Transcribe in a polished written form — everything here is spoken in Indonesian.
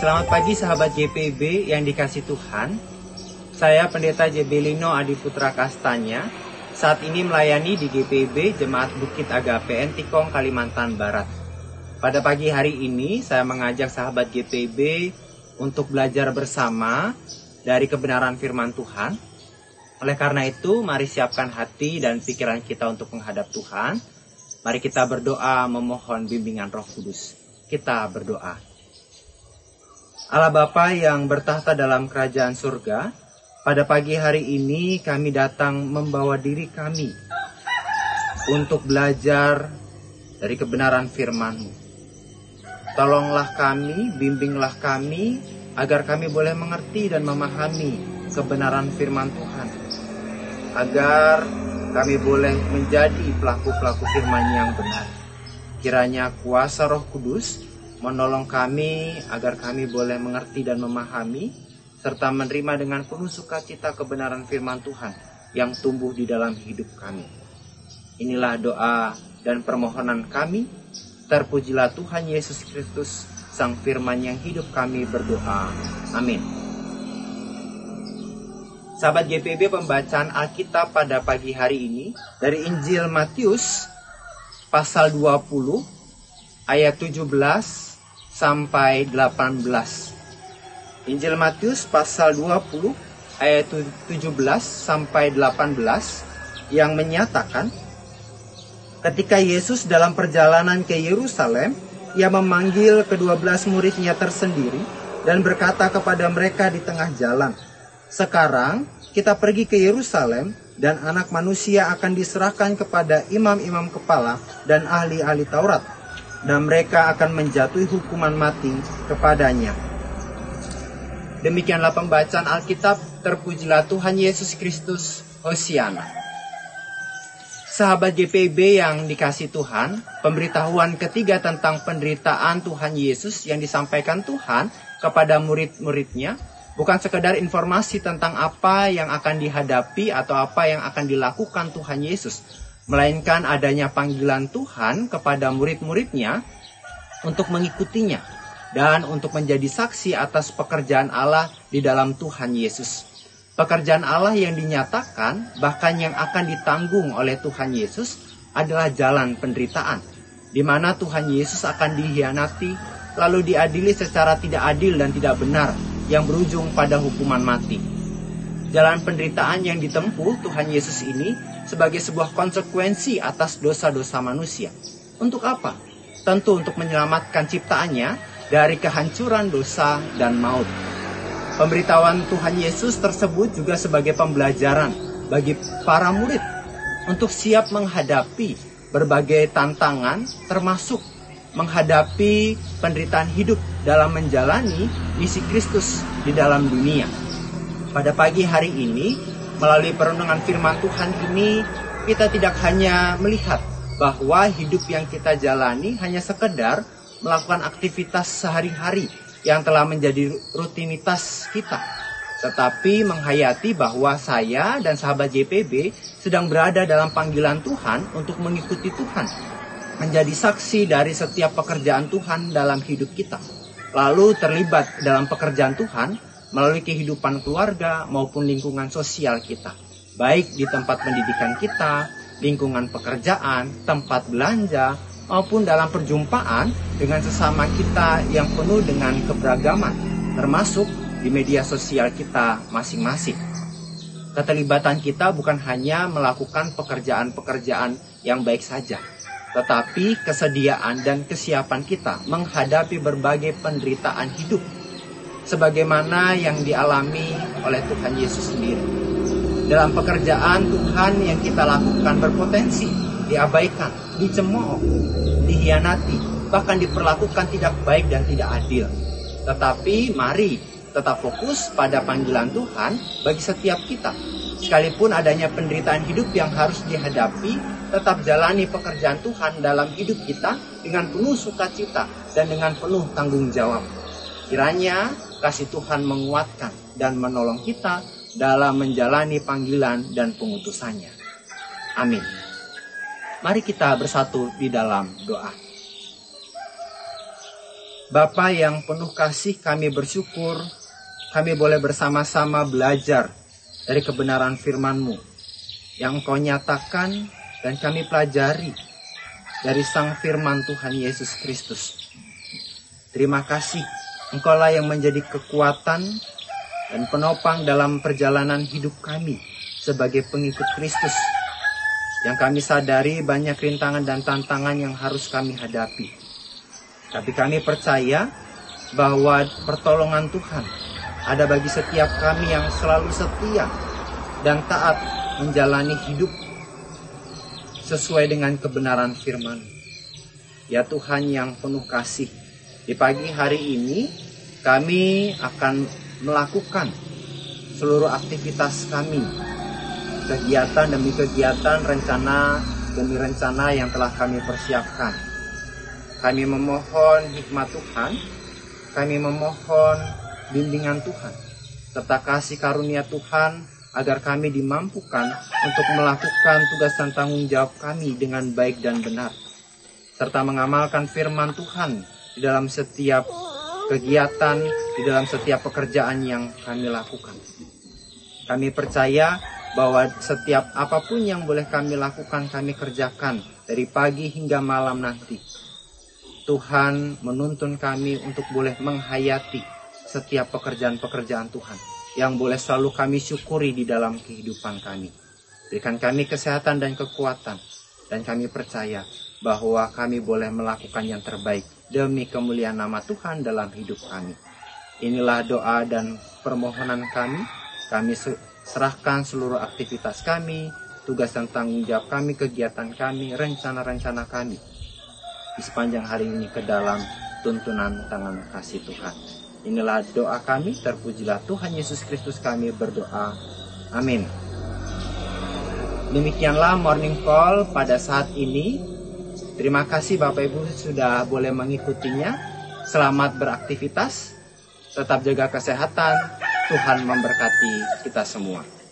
Selamat pagi sahabat JPB yang dikasih Tuhan. Saya Pendeta JB Lino Adiputra Kastanya. Saat ini melayani di GPB Jemaat Bukit Agape Entikong, Kalimantan Barat. Pada pagi hari ini saya mengajak sahabat JPB untuk belajar bersama dari kebenaran firman Tuhan. Oleh karena itu, mari siapkan hati dan pikiran kita untuk menghadap Tuhan. Mari kita berdoa memohon bimbingan Roh Kudus. Kita berdoa. Allah Bapa yang bertahta dalam kerajaan surga, pada pagi hari ini kami datang membawa diri kami untuk belajar dari kebenaran firman-Mu. Tolonglah kami, bimbinglah kami, agar kami boleh mengerti dan memahami kebenaran firman Tuhan. Agar kami boleh menjadi pelaku-pelaku firman yang benar. Kiranya kuasa Roh Kudus menolong kami agar kami boleh mengerti dan memahami, serta menerima dengan penuh sukacita kebenaran firman Tuhan yang tumbuh di dalam hidup kami. Inilah doa dan permohonan kami. Terpujilah Tuhan Yesus Kristus, Sang Firman yang hidup, kami berdoa. Amin. Sahabat GPB, pembacaan Alkitab pada pagi hari ini dari Injil Matius pasal 20 ayat 17 sampai 18. Injil Matius pasal 20 ayat 17 sampai 18 yang menyatakan, ketika Yesus dalam perjalanan ke Yerusalem, ia memanggil ke-12 muridnya tersendiri dan berkata kepada mereka di tengah jalan, "Sekarang kita pergi ke Yerusalem, dan Anak Manusia akan diserahkan kepada imam-imam kepala dan ahli-ahli Taurat, dan mereka akan menjatuhi hukuman mati kepadanya." Demikianlah pembacaan Alkitab. Terpujilah Tuhan Yesus Kristus. Hosiana. Sahabat JPB yang dikasih Tuhan, pemberitahuan ketiga tentang penderitaan Tuhan Yesus yang disampaikan Tuhan kepada murid-muridnya bukan sekedar informasi tentang apa yang akan dihadapi atau apa yang akan dilakukan Tuhan Yesus, melainkan adanya panggilan Tuhan kepada murid-muridnya untuk mengikutinya dan untuk menjadi saksi atas pekerjaan Allah di dalam Tuhan Yesus. Pekerjaan Allah yang dinyatakan, bahkan yang akan ditanggung oleh Tuhan Yesus, adalah jalan penderitaan, di mana Tuhan Yesus akan dihianati, lalu diadili secara tidak adil dan tidak benar, yang berujung pada hukuman mati. Jalan penderitaan yang ditempuh Tuhan Yesus ini sebagai sebuah konsekuensi atas dosa-dosa manusia. Untuk apa? Tentu untuk menyelamatkan ciptaannya dari kehancuran dosa dan maut. Pemberitahuan Tuhan Yesus tersebut juga sebagai pembelajaran bagi para murid untuk siap menghadapi berbagai tantangan, termasuk menghadapi penderitaan hidup dalam menjalani misi Kristus di dalam dunia. Pada pagi hari ini, melalui perenungan firman Tuhan ini, kita tidak hanya melihat bahwa hidup yang kita jalani hanya sekedar melakukan aktivitas sehari-hari yang telah menjadi rutinitas kita, tetapi menghayati bahwa saya dan sahabat JPB sedang berada dalam panggilan Tuhan untuk mengikuti Tuhan, menjadi saksi dari setiap pekerjaan Tuhan dalam hidup kita, lalu terlibat dalam pekerjaan Tuhan melalui kehidupan keluarga maupun lingkungan sosial kita, baik di tempat pendidikan kita, lingkungan pekerjaan, tempat belanja, maupun dalam perjumpaan dengan sesama kita yang penuh dengan keberagaman, termasuk di media sosial kita masing-masing. Keterlibatan kita bukan hanya melakukan pekerjaan-pekerjaan yang baik saja, tetapi kesediaan dan kesiapan kita menghadapi berbagai penderitaan hidup, sebagaimana yang dialami oleh Tuhan Yesus sendiri. Dalam pekerjaan Tuhan yang kita lakukan berpotensi diabaikan, dicemooh, dihianati, bahkan diperlakukan tidak baik dan tidak adil. Tetapi mari tetap fokus pada panggilan Tuhan bagi setiap kita. Sekalipun adanya penderitaan hidup yang harus dihadapi, tetap jalani pekerjaan Tuhan dalam hidup kita dengan penuh sukacita dan dengan penuh tanggung jawab. Kiranya kasih Tuhan menguatkan dan menolong kita dalam menjalani panggilan dan pengutusannya. Amin. Mari kita bersatu di dalam doa. Bapa yang penuh kasih, kami bersyukur kami boleh bersama-sama belajar dari kebenaran firman-Mu yang Engkau nyatakan dan kami pelajari dari Sang Firman Tuhan Yesus Kristus. Terima kasih, Engkaulah yang menjadi kekuatan dan penopang dalam perjalanan hidup kami sebagai pengikut Kristus. Yang kami sadari banyak rintangan dan tantangan yang harus kami hadapi. Tapi kami percaya bahwa pertolongan Tuhan ada bagi setiap kami yang selalu setia dan taat menjalani hidup sesuai dengan kebenaran firman. Ya Tuhan yang penuh kasih, di pagi hari ini kami akan melakukan seluruh aktivitas kami, kegiatan demi kegiatan, rencana demi rencana yang telah kami persiapkan. Kami memohon hikmat Tuhan, kami memohon bimbingan Tuhan, serta kasih karunia Tuhan agar kami dimampukan untuk melakukan tugas dan tanggung jawab kami dengan baik dan benar, serta mengamalkan firman Tuhan di dalam setiap kegiatan, di dalam setiap pekerjaan yang kami lakukan. Kami percaya bahwa setiap apapun yang boleh kami lakukan, kami kerjakan dari pagi hingga malam nanti. Tuhan menuntun kami untuk boleh menghayati setiap pekerjaan-pekerjaan Tuhan yang boleh selalu kami syukuri di dalam kehidupan kami. Berikan kami kesehatan dan kekuatan, dan kami percaya bahwa kami boleh melakukan yang terbaik demi kemuliaan nama Tuhan dalam hidup kami. Inilah doa dan permohonan kami. Kami serahkan seluruh aktivitas kami, tugas dan tanggung jawab kami, kegiatan kami, rencana-rencana kami di sepanjang hari ini ke dalam tuntunan tangan kasih Tuhan. Inilah doa kami, terpujilah Tuhan Yesus Kristus kami berdoa. Amin. Demikianlah morning call pada saat ini. Terima kasih Bapak Ibu sudah boleh mengikutinya. Selamat beraktivitas, tetap jaga kesehatan. Tuhan memberkati kita semua.